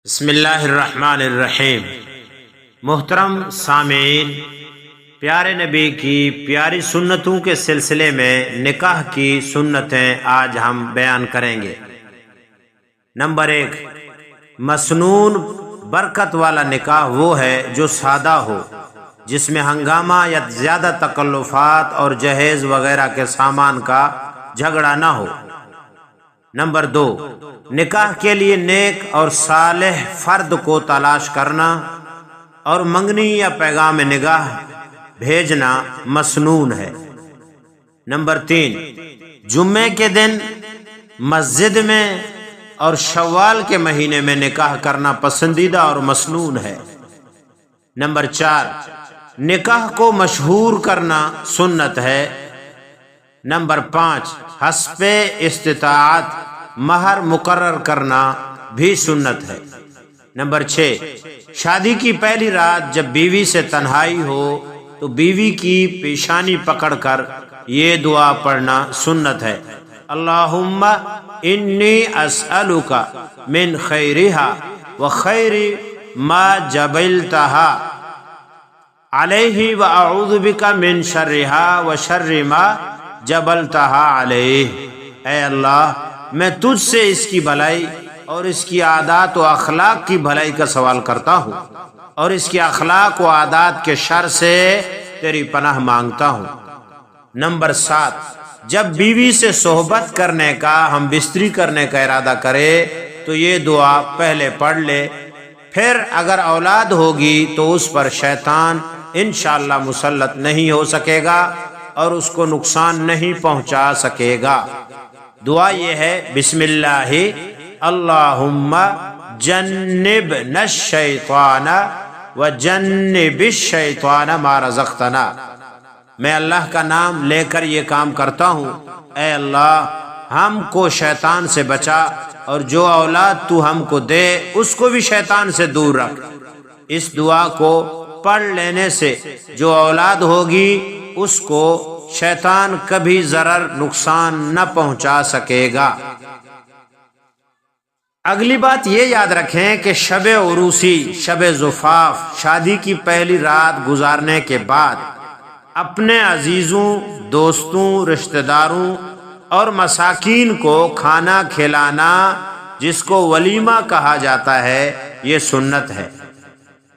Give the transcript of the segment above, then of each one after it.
بسم اللہ الرحمن الرحیم۔ محترم سامعین، پیارے نبی کی پیاری سنتوں کے سلسلے میں نکاح کی سنتیں آج ہم بیان کریں گے۔ نمبر 1، مسنون برکت والا نکاح وہ ہے جو سادہ ہو، جس میں ہنگامہ یا زیادہ تکلفات اور جہیز وغیرہ کے سامان کا جھگڑا نہ ہو۔ نمبر 2، نکاح کے لیے نیک اور صالح فرد کو تلاش کرنا اور منگنی یا پیغام نگاہ بھیجنا مسنون ہے۔ نمبر 3، جمعے کے دن مسجد میں اور شوال کے مہینے میں نکاح کرنا پسندیدہ اور مسنون ہے۔ نمبر 4، نکاح کو مشہور کرنا سنت ہے۔ نمبر 5، حسب استطاعت مہر مقرر کرنا بھی سنت ہے۔ نمبر 6، شادی کی پہلی رات جب بیوی سے تنہائی ہو تو بیوی کی پیشانی پکڑ کر یہ دعا پڑھنا سنت ہے: اللہم انی اسألک من خیرہا وخیر ما جبلتہا علیہ واعوذ بک من شرہا وشر ما جبلتہا علیہ۔ اے اللہ، میں تجھ سے اس کی بھلائی اور اس کی عادات و اخلاق کی بھلائی کا سوال کرتا ہوں، اور اس کی اخلاق و عادات کے شر سے تیری پناہ مانگتا ہوں۔ نمبر 7، جب بیوی سے صحبت کرنے کا، ہم بستری کرنے کا ارادہ کرے تو یہ دعا پہلے پڑھ لے، پھر اگر اولاد ہوگی تو اس پر شیطان انشاءاللہ مسلط نہیں ہو سکے گا اور اس کو نقصان نہیں پہنچا سکے گا۔ دعا یہ ہے: بسم اللہ اللہم جنبنا الشیطان وجنب الشیطان ما رزقتنا۔ میں اللہ کا نام لے کر یہ کام کرتا ہوں، اے اللہ ہم کو شیطان سے بچا، اور جو اولاد تو ہم کو دے اس کو بھی شیطان سے دور رکھ۔ اس دعا کو پڑھ لینے سے جو اولاد ہوگی اس کو شیطان کبھی ضرر نقصان نہ پہنچا سکے گا۔ اگلی بات یہ یاد رکھیں کہ شب عروسی، شب زفاف، شادی کی پہلی رات گزارنے کے بعد اپنے عزیزوں، دوستوں، رشتہ داروں اور مساکین کو کھانا کھلانا، جس کو ولیمہ کہا جاتا ہے، یہ سنت ہے۔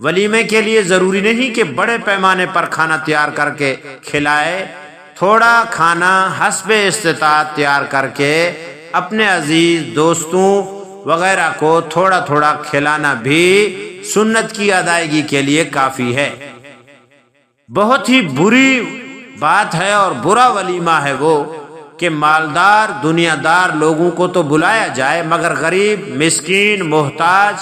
ولیمے کے لیے ضروری نہیں کہ بڑے پیمانے پر کھانا تیار کر کے کھلائے، تھوڑا کھانا حسب استطاعت تیار کر کے اپنے عزیز دوستوں وغیرہ کو تھوڑا تھوڑا کھلانا بھی سنت کی ادائیگی کے لیے کافی ہے۔ بہت ہی بری بات ہے اور برا ولیمہ ہے وہ کہ مالدار دنیا دار لوگوں کو تو بلایا جائے مگر غریب، مسکین، محتاج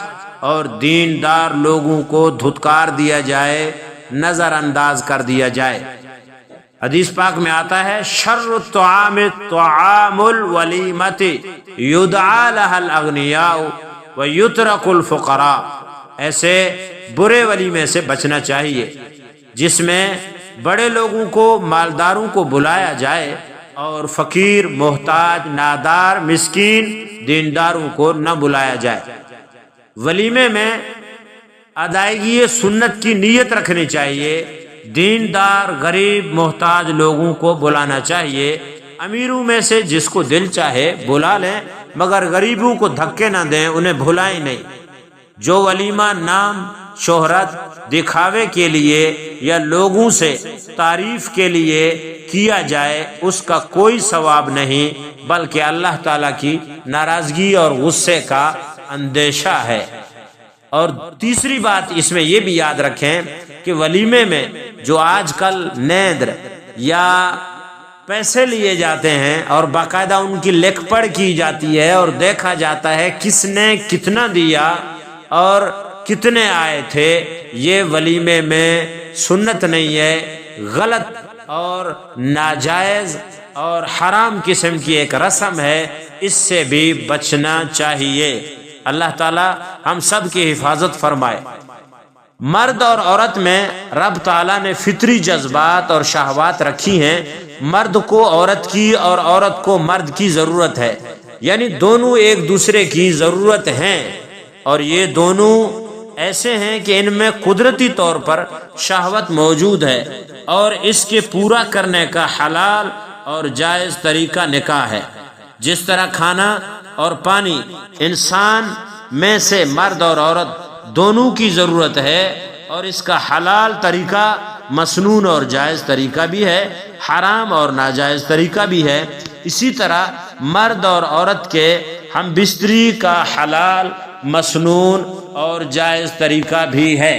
اور دیندار لوگوں کو دھتکار دیا جائے، نظر انداز کر دیا جائے۔ حدیث پاک میں آتا ہے: شر الطعام طعام الولیمۃ یدعى لها الاغنیاء ویترک الفقراء۔ ایسے برے ولیمے سے بچنا چاہیے جس میں بڑے لوگوں کو، مالداروں کو بلایا جائے اور فقیر، محتاج، نادار، مسکین، دینداروں کو نہ بلایا جائے۔ ولیمے میں ادائیگی سنت کی نیت رکھنی چاہیے، دیندار، غریب، محتاج لوگوں کو بلانا چاہیے۔ امیروں میں سے جس کو دل چاہے بلا لیں، مگر غریبوں کو دھکے نہ دیں، انہیں بھلائیں نہیں۔ جو ولیمہ نام، شہرت، دکھاوے کے لیے یا لوگوں سے تعریف کے لیے کیا جائے، اس کا کوئی ثواب نہیں، بلکہ اللہ تعالیٰ کی ناراضگی اور غصے کا اندیشہ ہے۔ اور تیسری بات اس میں یہ بھی یاد رکھیں کہ ولیمے میں جو آج کل نیندر یا پیسے لیے جاتے ہیں اور باقاعدہ ان کی لکھ پڑھ کی جاتی ہے اور دیکھا جاتا ہے کس نے کتنا دیا اور کتنے آئے تھے، یہ ولیمے میں سنت نہیں ہے، غلط اور ناجائز اور حرام قسم کی ایک رسم ہے، اس سے بھی بچنا چاہیے۔ اللہ تعالی ہم سب کی حفاظت فرمائے۔ مرد اور عورت میں رب تعالیٰ نے فطری جذبات اور شہوات رکھی ہیں۔ مرد کو عورت کی اور عورت کو مرد کی ضرورت ہے، یعنی دونوں ایک دوسرے کی ضرورت ہیں، اور یہ دونوں ایسے ہیں کہ ان میں قدرتی طور پر شہوت موجود ہے، اور اس کے پورا کرنے کا حلال اور جائز طریقہ نکاح ہے۔ جس طرح کھانا اور پانی انسان میں سے مرد اور عورت دونوں کی ضرورت ہے، اور اس کا حلال طریقہ مسنون اور جائز طریقہ بھی ہے، حرام اور ناجائز طریقہ بھی ہے، اسی طرح مرد اور عورت کے ہم بستری کا حلال، مسنون اور جائز طریقہ بھی ہے،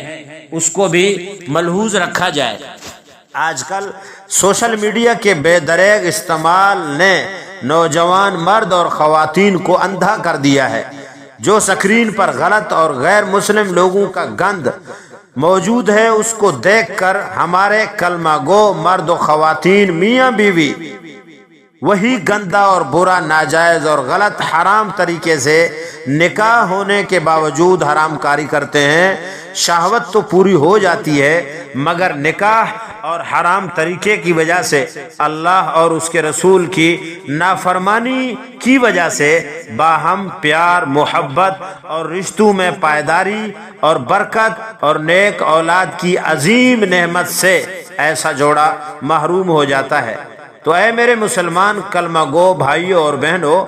اس کو بھی ملحوظ رکھا جائے۔ آج کل سوشل میڈیا کے بے دریغ استعمال نے نوجوان مرد اور خواتین کو اندھا کر دیا ہے۔ جو سکرین پر غلط اور غیر مسلم لوگوں کا گند موجود ہے، اس کو دیکھ کر ہمارے کلمہ گو مرد و خواتین، میاں بیوی وہی گندا اور برا، ناجائز اور غلط حرام طریقے سے نکاح ہونے کے باوجود حرام کاری کرتے ہیں۔ شہوت تو پوری ہو جاتی ہے، مگر نکاح اور حرام طریقے کی وجہ سے، اللہ اور اس کے رسول کی نافرمانی کی وجہ سے باہم پیار، محبت اور رشتوں میں پائیداری اور برکت اور نیک اولاد کی عظیم نعمت سے ایسا جوڑا محروم ہو جاتا ہے۔ تو اے میرے مسلمان کلمہ گو بھائیوں اور بہنوں،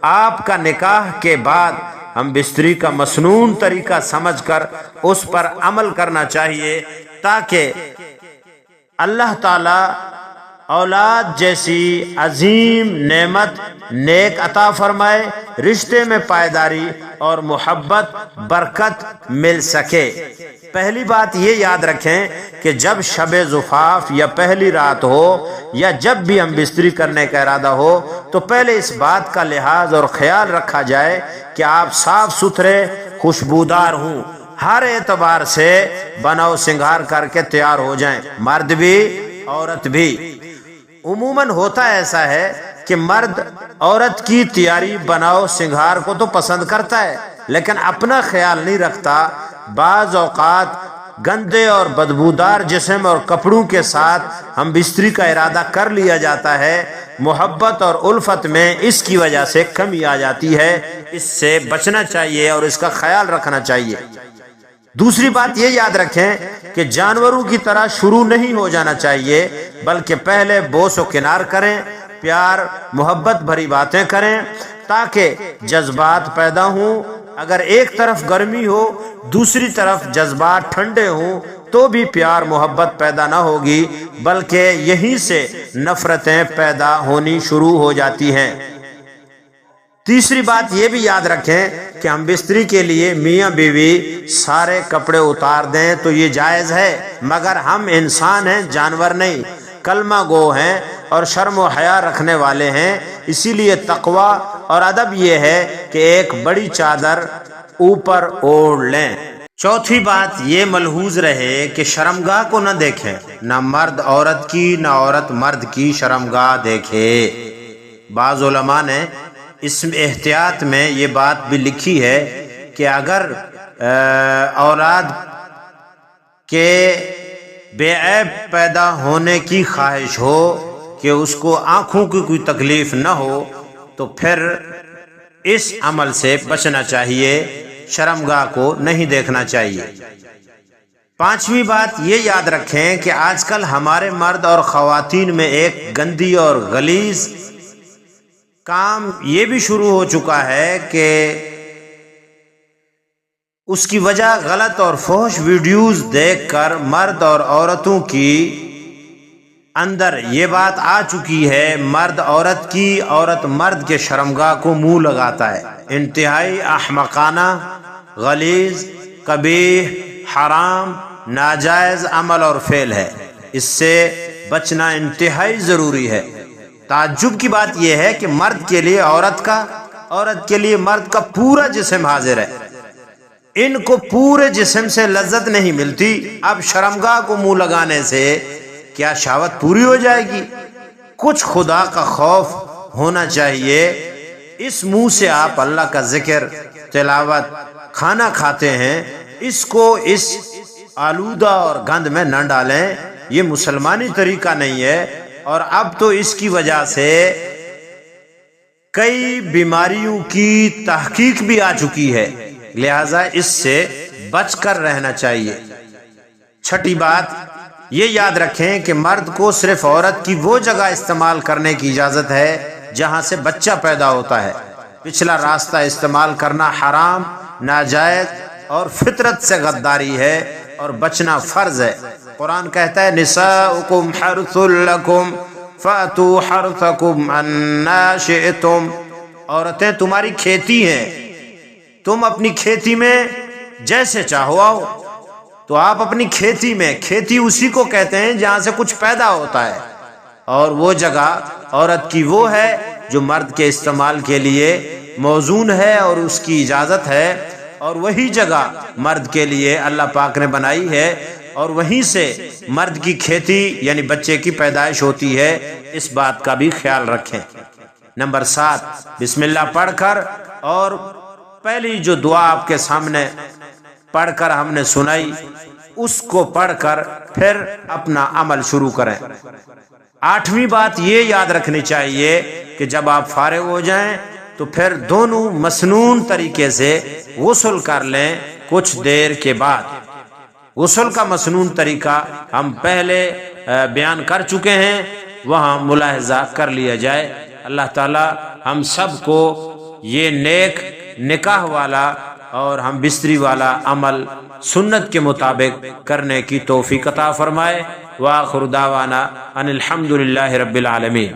آپ کا نکاح کے بعد ہم بستری کا مسنون طریقہ سمجھ کر اس پر عمل کرنا چاہیے، تاکہ اللہ تعالی اولاد جیسی عظیم نعمت نیک عطا فرمائے، رشتے میں پائیداری اور محبت، برکت مل سکے۔ پہلی بات یہ یاد رکھیں کہ جب شب زفاف یا پہلی رات ہو، یا جب بھی ہم بستری کرنے کا ارادہ ہو، تو پہلے اس بات کا لحاظ اور خیال رکھا جائے کہ آپ صاف ستھرے، خوشبودار ہوں، ہر اعتبار سے بناؤ سنگھار کر کے تیار ہو جائیں، مرد بھی عورت بھی۔ عموماً ہوتا ایسا ہے کہ مرد عورت کی تیاری، بناؤ سنگھار کو تو پسند کرتا ہے، لیکن اپنا خیال نہیں رکھتا۔ بعض اوقات گندے اور بدبودار جسم اور کپڑوں کے ساتھ ہم بستری کا ارادہ کر لیا جاتا ہے، محبت اور الفت میں اس کی وجہ سے کمی آ جاتی ہے۔ اس سے بچنا چاہیے اور اس کا خیال رکھنا چاہیے۔ دوسری بات یہ یاد رکھیں کہ جانوروں کی طرح شروع نہیں ہو جانا چاہیے، بلکہ پہلے بوس و کنار کریں، پیار محبت بھری باتیں کریں، تاکہ جذبات پیدا ہوں۔ اگر ایک طرف گرمی ہو، دوسری طرف جذبات ٹھنڈے ہوں، تو بھی پیار محبت پیدا نہ ہوگی، بلکہ یہیں سے نفرتیں پیدا ہونی شروع ہو جاتی ہیں۔ تیسری بات یہ بھی یاد رکھیں کہ ہم بستری کے لیے میاں بیوی سارے کپڑے اتار دیں تو یہ جائز ہے، مگر ہم انسان ہیں، جانور نہیں، کلمہ گو ہیں اور شرم و حیا رکھنے والے ہیں، اسی لیے تقوی اور ادب یہ ہے کہ ایک بڑی چادر اوپر اوڑھ لیں۔ چوتھی بات یہ ملحوظ رہے کہ شرمگاہ کو نہ دیکھیں، نہ مرد عورت کی، نہ عورت مرد کی شرمگاہ دیکھے۔ بعض علماء نے اس احتیاط میں یہ بات بھی لکھی ہے کہ اگر اولاد کے بے عیب پیدا ہونے کی خواہش ہو، کہ اس کو آنکھوں کی کوئی تکلیف نہ ہو، تو پھر اس عمل سے بچنا چاہیے، شرمگاہ کو نہیں دیکھنا چاہیے۔ پانچویں بات یہ یاد رکھیں کہ آج کل ہمارے مرد اور خواتین میں ایک گندی اور غلیظ کام یہ بھی شروع ہو چکا ہے کہ اس کی وجہ غلط اور فحش ویڈیوز دیکھ کر مرد اور عورتوں کی اندر یہ بات آ چکی ہے، مرد عورت کی، عورت مرد کے شرمگاہ کو منہ لگاتا ہے۔ انتہائی احمقانہ، غلیظ، قبیح، حرام، ناجائز عمل اور فعل ہے، اس سے بچنا انتہائی ضروری ہے۔ تعجب کی بات یہ ہے کہ مرد کے لیے عورت کا، عورت کے لیے مرد کا پورا جسم حاضر ہے، ان کو پورے جسم سے لذت نہیں ملتی، اب شرمگاہ کو منہ لگانے سے کیا شہوت پوری ہو جائے گی؟ کچھ خدا کا خوف ہونا چاہیے۔ اس منہ سے آپ اللہ کا ذکر، تلاوت، کھانا کھاتے ہیں، اس کو اس آلودہ اور گند میں نہ ڈالیں، یہ مسلمانی طریقہ نہیں ہے۔ اور اب تو اس کی وجہ سے کئی بیماریوں کی تحقیق بھی آ چکی ہے۔ لہذا اس سے بچ کر رہنا چاہیے۔ چھٹی بات یہ یاد رکھیں کہ مرد کو صرف عورت کی وہ جگہ استعمال کرنے کی اجازت ہے جہاں سے بچہ پیدا ہوتا ہے۔ پچھلا راستہ استعمال کرنا حرام، ناجائز اور فطرت سے غداری ہے اور بچنا فرض ہے۔ قرآن کہتا ہے نساؤکم حرث لکم فأتوا حرثکم انا شئتم، عورتیں تمہاری کھیتی ہیں، تم اپنی کھیتی میں جیسے چاہو آؤ۔ تو آپ اپنی کھیتی میں، کھیتی اسی کو کہتے ہیں جہاں سے کچھ پیدا ہوتا ہے، اور وہ جگہ عورت کی وہ ہے جو مرد کے استعمال کے لیے موزون ہے اور اس کی اجازت ہے، اور وہی جگہ مرد کے لیے اللہ پاک نے بنائی ہے، اور وہیں سے مرد کی کھیتی یعنی بچے کی پیدائش ہوتی ہے۔ اس بات کا بھی خیال رکھیں۔ نمبر 7، بسم اللہ پڑھ کر، اور پہلی جو دعا آپ کے سامنے پڑھ کر ہم نے سنائی اس کو پڑھ کر پھر اپنا عمل شروع کریں۔ 8ویں بات یہ یاد رکھنی چاہیے کہ جب آپ فارغ ہو جائیں تو پھر دونوں مسنون طریقے سے غسل کر لیں کچھ دیر کے بعد۔ غسل کا مسنون طریقہ ہم پہلے بیان کر چکے ہیں، وہاں ملاحظہ کر لیا جائے۔ اللہ تعالی ہم سب کو یہ نیک نکاح والا اور ہم بستری والا عمل سنت کے مطابق کرنے کی توفیق عطا فرمائے۔ وآخر دعوانا ان الحمد للہ رب العالمین۔